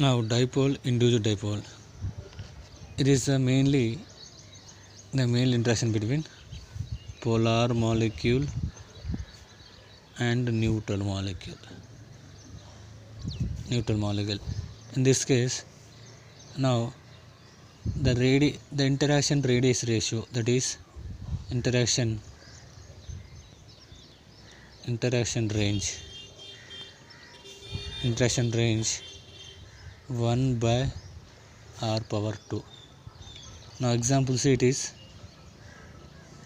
Now dipole induced dipole. It is mainly the main interaction between polar molecule and neutral molecule. In this case, now the interaction radius ratio, that is interaction range 1 by r power 2. Now example C, it is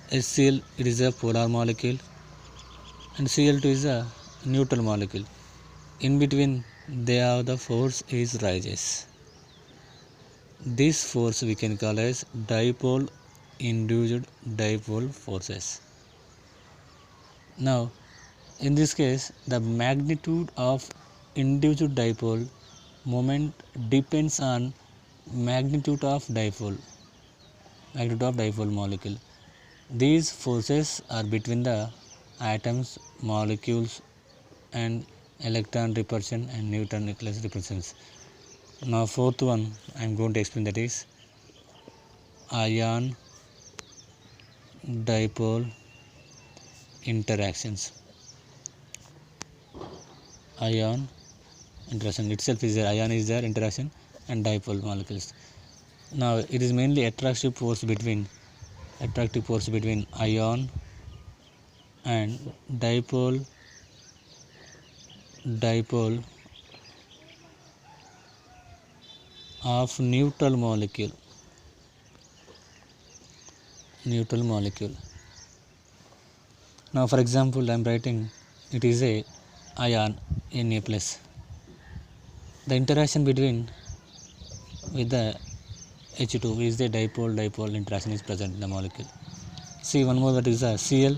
HCl, it is a polar molecule, and Cl2 is a neutral molecule. In between they have the force is rises. This force we can call as dipole induced dipole forces. Now in this case, the magnitude of induced dipole moment depends on magnitude of dipole molecule. These forces are between the atoms, molecules, and electron repulsion and neutron nucleus repulsions. Now fourth one I am going to explain, that is ion dipole interactions. Ion interaction itself is there, ion is there, interaction and dipole molecules. Now it is mainly attractive force between ion and dipole of neutral molecule. Now for example I am writing, it is a ion Na plus. The interaction between with the H2 is the dipole interaction is present in the molecule. See one more, that is a Cl,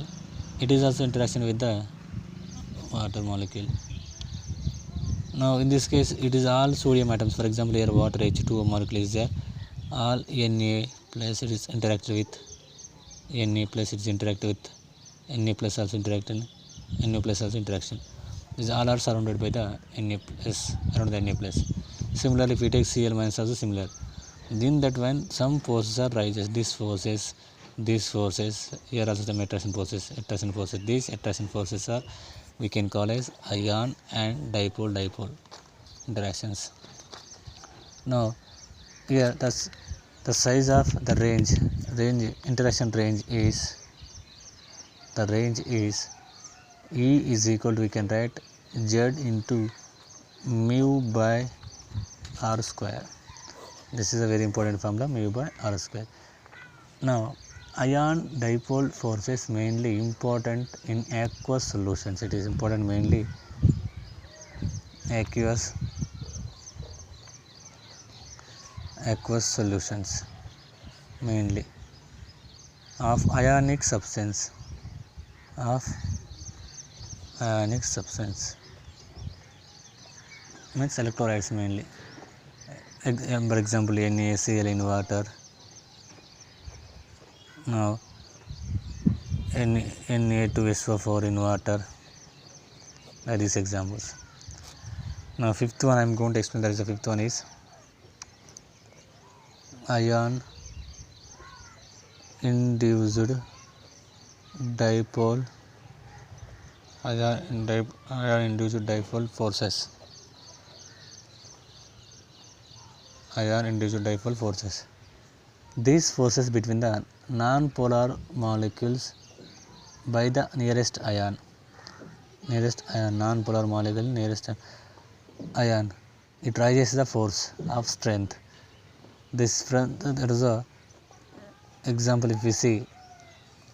it is also interaction with the water molecule. Now in this case it is all sodium atoms. For example here water H2O molecule is there, all Na plus it is interacted with Na plus, it is interacted with Na plus also interaction, Na plus also interaction. These all are surrounded by the Na plus, around the Na plus. Similarly if we take Cl minus also similar. Then that when some forces are rises, these forces here also the attraction forces, these attraction forces are we can call as ion and dipole interactions. Now here the size of the interaction range is, the range is E is equal to, we can write Z into mu by r square. This is a very important formula, mu by r square. Now ion dipole forces mainly important in aqueous solutions. It is important mainly aqueous solutions, mainly of ionic substance means electrolytes mainly. For example NaCl in water. Now Na2SO4 in water. That is examples. Now fifth one I am going to explain, that is the fifth one is ion induced dipole forces. These forces between the non-polar molecules by the nearest ion, non-polar molecule nearest ion, it raises the force of strength. This there is a example. If we see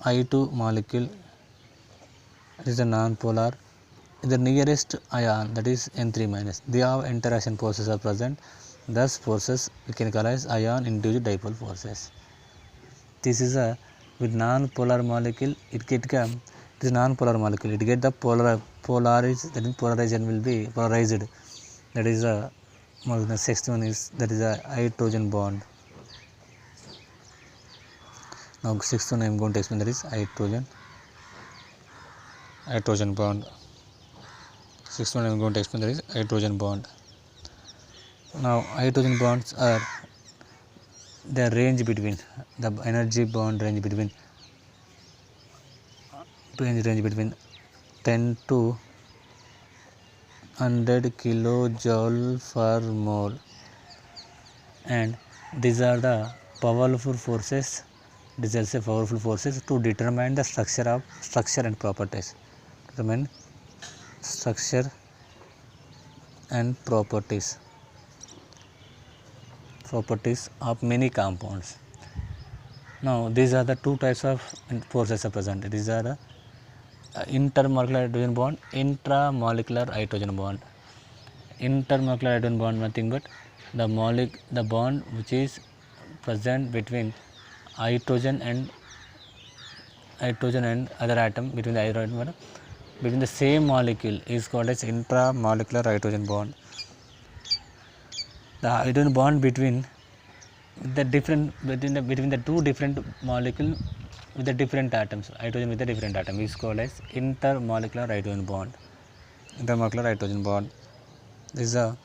I2 molecule, it is a non-polar, the nearest ion, that is N3 minus, they have interaction forces are present. Thus forces we can call as ion induced dipole forces. This is a with non-polar molecule, it is non-polar molecule, it get the polarized, that is polarization will be polarized. That is the sixth one is, that is a hydrogen bond. Now sixth one I am going to explain, that is hydrogen bond. Sixth one I am going to explain, that is hydrogen bond. Now hydrogen bonds are the range between the energy bond range between 10 to 100 kilojoule per mole, and these are the powerful forces. These are the powerful forces to determine the structure and properties. Determine structure and properties of many compounds. Now these are the two types of forces are present. These are the intermolecular hydrogen bond, intramolecular hydrogen bond. Intermolecular hydrogen bond nothing but the bond which is present between hydrogen and other atom, between the hydrogen between the same molecule is called as intramolecular hydrogen bond. The hydrogen bond between the two different molecule with the different atoms, hydrogen with the different atom, is called as intermolecular hydrogen bond. This is a